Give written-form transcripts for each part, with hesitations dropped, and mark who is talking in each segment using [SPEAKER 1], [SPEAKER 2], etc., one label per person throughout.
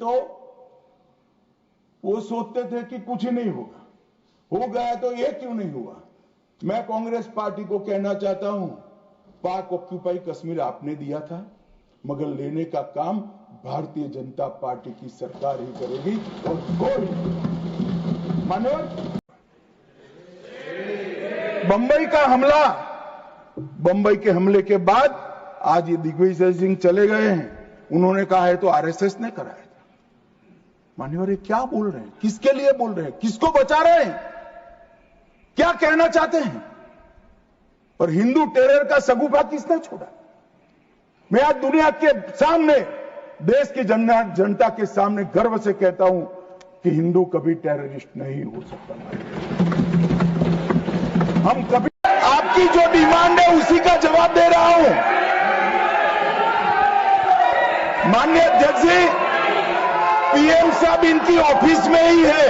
[SPEAKER 1] तो वो सोचते थे कि कुछ ही नहीं होगा, हो गया तो ये क्यों नहीं हुआ। मैं कांग्रेस पार्टी को कहना चाहता हूं, पाक ऑक्यूपाई कश्मीर आपने दिया था, मगर लेने का काम भारतीय जनता पार्टी की सरकार ही करेगी और कोई। मान्यवर, बंबई का हमला, बंबई के हमले के बाद आज ये दिग्विजय सिंह चले गए हैं, उन्होंने कहा है तो आरएसएस ने कराया था। मान्यवर, ये क्या बोल रहे हैं, किसके लिए बोल रहे हैं, किसको बचा रहे हैं, क्या कहना चाहते हैं। और हिंदू टेरर का सगुफा किसने छोड़ा। मैं आज दुनिया के सामने, देश की जनता के सामने गर्व से कहता हूं कि हिंदू कभी टेररिस्ट नहीं हो सकता। हम कभी, आपकी जो डिमांड है उसी का जवाब दे रहा हूं। माननीय अध्यक्ष जी, पीएम साहब इनकी ऑफिस में ही है,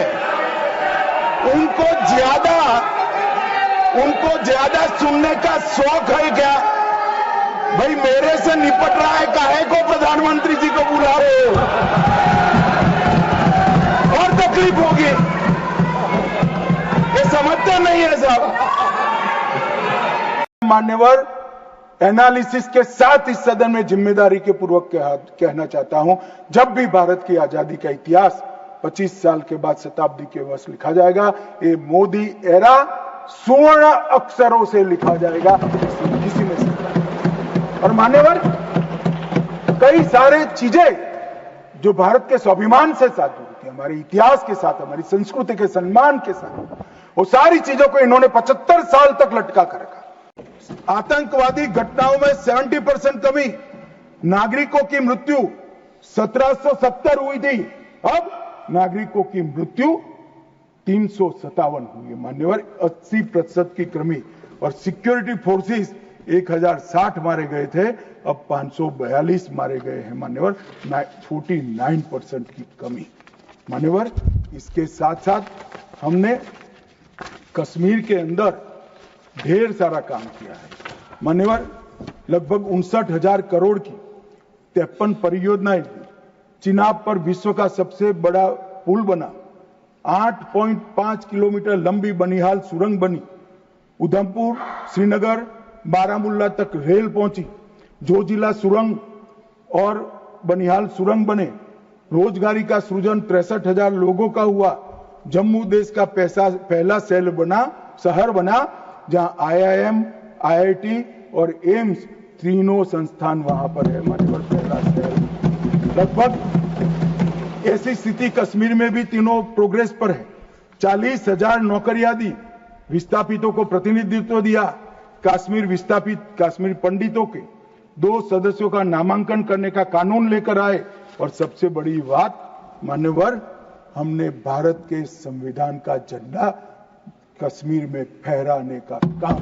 [SPEAKER 1] उनको ज्यादा सुनने का शौक है क्या। भाई मेरे से निपट रहा है, काहे को प्रधानमंत्री जी को बुला रहे हो, और तकलीफ होगी, ये समझते नहीं है साहब। मान्यवर, एनालिसिस के साथ इस सदन में जिम्मेदारी के पूर्वक कहना चाहता हूं, जब भी भारत की आजादी का इतिहास 25 साल के बाद शताब्दी के वर्ष लिखा जाएगा, ये मोदी एरा स्वर्ण अक्षरों से लिखा जाएगा, किसी ने सीखा। और मान्यवर, कई सारे चीजें जो भारत के स्वाभिमान से साथ जुड़ी थी, हमारे इतिहास के साथ, हमारी संस्कृति के सम्मान के साथ, वो सारी चीजों को इन्होंने 75 साल तक लटका कर रखा। आतंकवादी घटनाओं में 70% कमी, नागरिकों की मृत्यु 1770 हुई थी, अब नागरिकों की मृत्यु 357 हुई है। मान्यवर, 80% की कमी। और सिक्योरिटी फोर्सेस 1060 मारे गए थे, अब 542 मारे गए हैं। मान्यवर, 49% की कमी। मान्यवर, इसके साथ साथ हमने कश्मीर के अंदर ढेर सारा काम किया है। मान्यवर, लगभग 59,000 करोड़ की 53 परियोजनाएं, चिनाब पर विश्व का सबसे बड़ा पुल बना, 8.5 किलोमीटर लंबी बनिहाल सुरंग बनी, उधमपुर, श्रीनगर, बारामूला तक रेल पहुंची, जोजिला सुरंग और बनिहाल सुरंग बने, रोजगारी का सृजन 63,000 लोगों का हुआ, जम्मू देश का पहला शहर बना जहां IIM, IIT और एम्स तीनों संस्थान वहां पर है। पहला शहर। लगभग ऐसी स्थिति कश्मीर में भी तीनों प्रोग्रेस पर है। 40,000 नौकरियां दी, विस्थापितों को प्रतिनिधित्व दिया, कश्मीर पंडितों के 2 सदस्यों का नामांकन करने का कानून लेकर आए, और सबसे बड़ी बात मान्यवर, हमने भारत के संविधान का झंडा कश्मीर में फहराने का काम